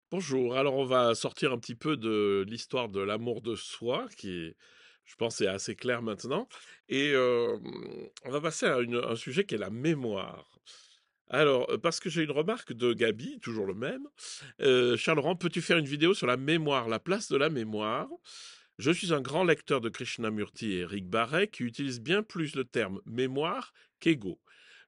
Bonjour, alors on va sortir un petit peu de l'histoire de l'amour de soi, je pense, est assez clair maintenant, et on va passer à un sujet qui est la mémoire. Alors, parce que j'ai une remarque de Gabi, toujours le même. Charles Laurent, peux-tu faire une vidéo sur la mémoire, la place de la mémoire? Je suis un grand lecteur de Krishnamurti et Eric Barret qui utilisent bien plus le terme mémoire qu'ego.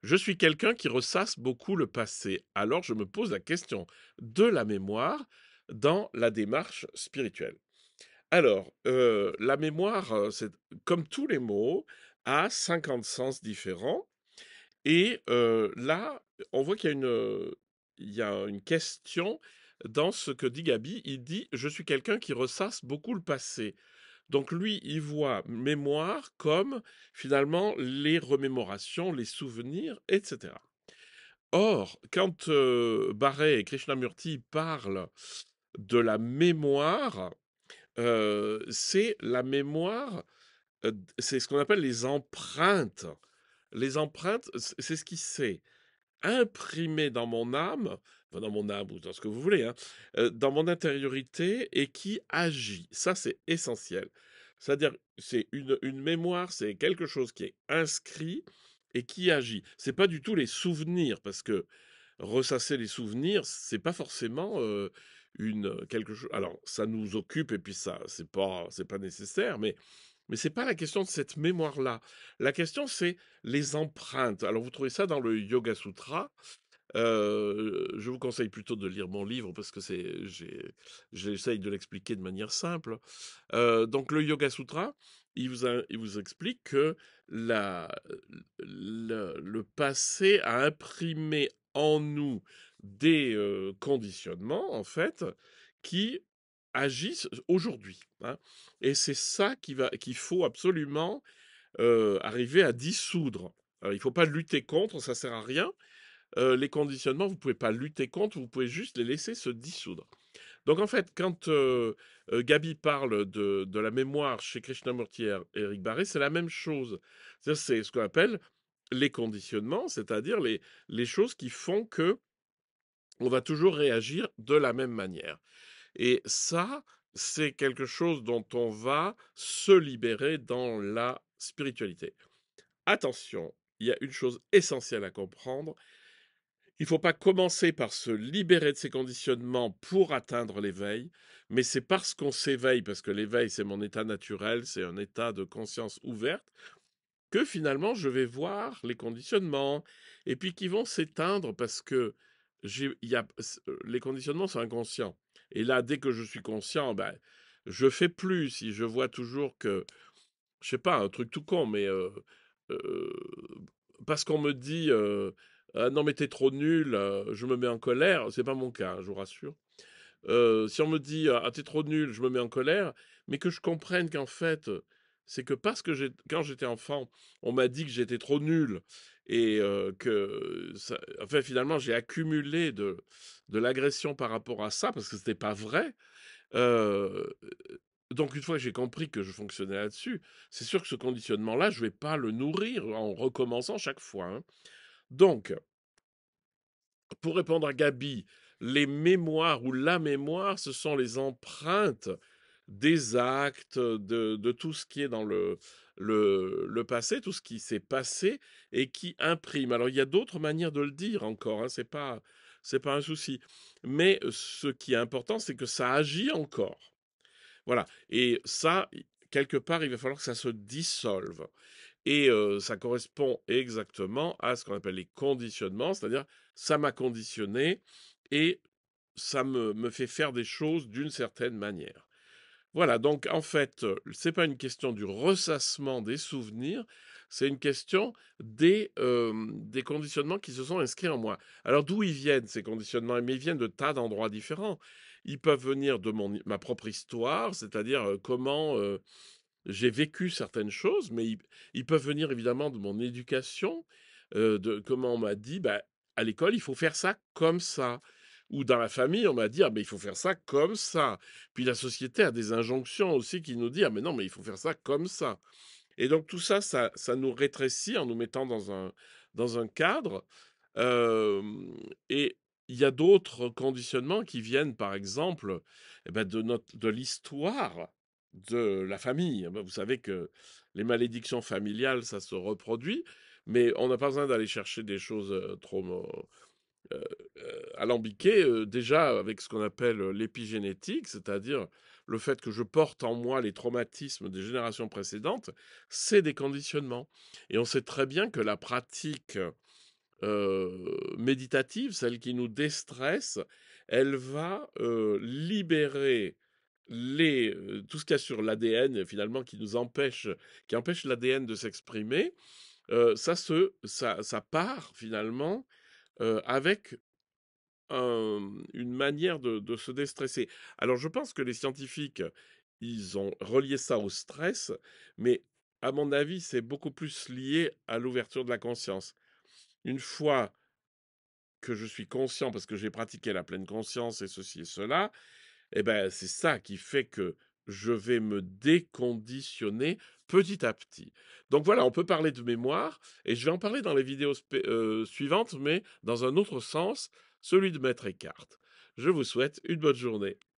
Je suis quelqu'un qui ressasse beaucoup le passé, alors je me pose la question de la mémoire dans la démarche spirituelle. Alors, la mémoire, c'est comme tous les mots, a 50 sens différents. Et là, on voit il y a une question dans ce que dit Gabi. Il dit: «Je suis quelqu'un qui ressasse beaucoup le passé». Donc lui, il voit mémoire comme finalement les remémorations, les souvenirs, etc. Or, quand Barret et Krishnamurti parlent de la mémoire, c'est la mémoire, c'est ce qu'on appelle les empreintes. Les empreintes, c'est ce qui s'est imprimé dans mon âme, enfin dans mon âme ou dans ce que vous voulez, hein, dans mon intériorité et qui agit. Ça, c'est essentiel. C'est-à-dire, c'est une mémoire, c'est quelque chose qui est inscrit et qui agit. C'est pas du tout les souvenirs, parce que ressasser les souvenirs, c'est pas forcément quelque chose. Alors, ça nous occupe et puis ça, c'est pas nécessaire, mais c'est pas la question de cette mémoire-là. La question, c'est les empreintes. Alors, vous trouvez ça dans le Yoga Sutra. Je vous conseille plutôt de lire mon livre parce que j'essaye de l'expliquer de manière simple. Donc, le Yoga Sutra, il vous explique que la, le passé a imprimé en nous des conditionnements, en fait, qui agissent aujourd'hui, hein. Et c'est ça qu'il faut absolument arriver à dissoudre. Alors, il ne faut pas lutter contre, ça sert à rien. Les conditionnements, vous ne pouvez pas lutter contre, vous pouvez juste les laisser se dissoudre. Donc en fait, quand Gabi parle de la mémoire chez Krishnamurti et Eric Barré, c'est la même chose. C'est ce qu'on appelle les conditionnements, c'est-à-dire les choses qui font que on va toujours réagir de la même manière. Et ça, c'est quelque chose dont on va se libérer dans la spiritualité. Attention, il y a une chose essentielle à comprendre. Il ne faut pas commencer par se libérer de ces conditionnements pour atteindre l'éveil, mais c'est parce qu'on s'éveille, parce que l'éveil, c'est mon état naturel, c'est un état de conscience ouverte, que finalement, je vais voir les conditionnements, et puis qui vont s'éteindre parce que les conditionnements sont inconscients. Et là, dès que je suis conscient, ben, je fais plus. Si je vois toujours que, je sais pas, un truc tout con, mais euh, parce qu'on me dit ah non mais t'es trop nul, je me mets en colère. C'est pas mon cas, hein, je vous rassure. Si on me dit ah t'es trop nul, je me mets en colère, mais que je comprenne qu'en fait c'est que parce que quand j'étais enfant, on m'a dit que j'étais trop nul et enfin finalement j'ai accumulé de l'agression par rapport à ça parce que c'était pas vrai. Euh, donc une fois que j'ai compris que je fonctionnais là-dessus, c'est sûr que ce conditionnement-là, je vais pas le nourrir en recommençant chaque fois, hein. Donc, pour répondre à Gabi, les mémoires ou la mémoire, ce sont les empreintes des actes, de tout ce qui est dans le passé, tout ce qui s'est passé et qui imprime. Alors, il y a d'autres manières de le dire encore, hein, c'est pas un souci. Mais ce qui est important, c'est que ça agit encore. Voilà. Et ça, quelque part, il va falloir que ça se dissolve. Et ça correspond exactement à ce qu'on appelle les conditionnements, c'est-à-dire ça m'a conditionné et me fait faire des choses d'une certaine manière. Voilà, donc en fait, c'est pas une question du ressassement des souvenirs, c'est une question des conditionnements qui se sont inscrits en moi. Alors d'où ils viennent ces conditionnements? Mais ils viennent de tas d'endroits différents. Ils peuvent venir de ma propre histoire, c'est-à-dire comment j'ai vécu certaines choses, mais ils peuvent venir évidemment de mon éducation, de comment on m'a dit, bah, à l'école, il faut faire ça comme ça. Ou dans la famille, on m'a dit, ah, mais il faut faire ça comme ça. Puis la société a des injonctions aussi qui nous disent, ah, mais non, mais il faut faire ça comme ça. Et donc tout ça, ça nous rétrécit en nous mettant dans un cadre. Euh, et il y a d'autres conditionnements qui viennent, par exemple, de l'histoire de la famille. Vous savez que les malédictions familiales, ça se reproduit, mais on n'a pas besoin d'aller chercher des choses trop euh, alambiquées. Déjà, avec ce qu'on appelle l'épigénétique, c'est-à-dire le fait que je porte en moi les traumatismes des générations précédentes, c'est des conditionnements. Et on sait très bien que la pratique méditative, celle qui nous déstresse, elle va libérer tout ce qu'il y a sur l'ADN finalement qui empêche l'ADN de s'exprimer. Ça part finalement avec une manière de se déstresser. Alors je pense que les scientifiques, ils ont relié ça au stress, mais à mon avis, c'est beaucoup plus lié à l'ouverture de la conscience. Une fois que je suis conscient parce que j'ai pratiqué la pleine conscience et ceci et cela, et ben c'est ça qui fait que je vais me déconditionner petit à petit. Donc voilà, on peut parler de mémoire et je vais en parler dans les vidéos suivantes, mais dans un autre sens, celui de Maître Eckhart. Je vous souhaite une bonne journée.